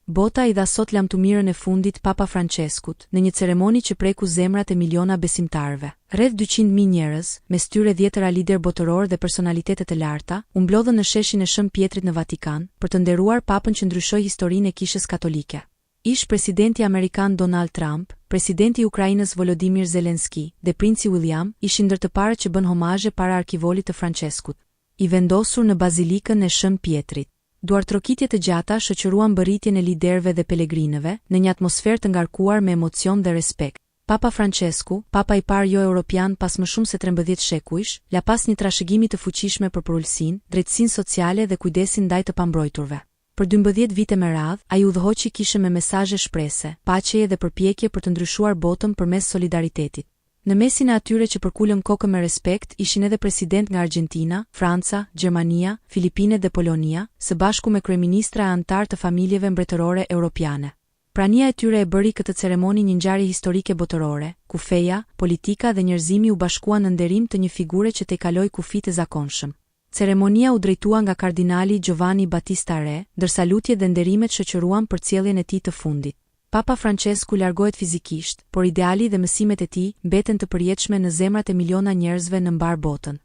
Bota i dha sot lamtumirën e fundit Papa Franceskut, në një ceremoni që preku zemrat e miliona besimtarëve. Rreth 200.000 njerëz, mes tyre 10 lider botëror dhe personalitetet e larta, u mblodhën në sheshin e Shën Pjetrit në Vatikan për të nderuar papën që ndryshoi historinë e Kishës Katolike. Ish presidenti amerikan Donald Trump, presidenti i Ukrainës Volodymyr Zelensky dhe princi William ishin ndër të parët që bën homazhe para arkivolit të Franceskut, i vendosur në bazilikën e Shën Pjetrit. Duartrokitje të gjata shoqëruan mbërritjen e liderëve dhe pelegrinëve në një atmosferë të ngarkuar me emocion dhe respekt. Papa Francesku, papa i parë jo europian pas më shumë se 13 shekujsh, la pas një trashëgimi të fuqishme për përullsinë, drejtësinë sociale dhe kujdesin ndaj të pambrojturve. Për 12 vite me radhë, ai udhëhoqi Kishën me mesazhe shprese, paqeje dhe përpjekje për të ndryshuar botën përmes solidaritetit. Në mesin e atyre që përkulën kokën me respekt ishin edhe president nga Argentina, Franca, Gjermania, Filipinet dhe Polonia, së bashku me kryeministra e antar të familjeve mbretërore europiane. Prania e tyre e bëri këtë ceremoni një ngjarje historike botërore, ku feja, politika dhe njerëzimi u bashkuan në nderim të një figure që te kaloi kufit e zakonshëm. Ceremonia u drejtua nga kardinali Giovanni Battista Re, ndërsa lutjet dhe nderimet shoqëruan për sjelljen e tij të fundit. Papa Francesku largohet fizikisht, por ideali dhe mësimet e tij mbeten të përjetshme në zemrat e miliona njerëzve në mbar botën.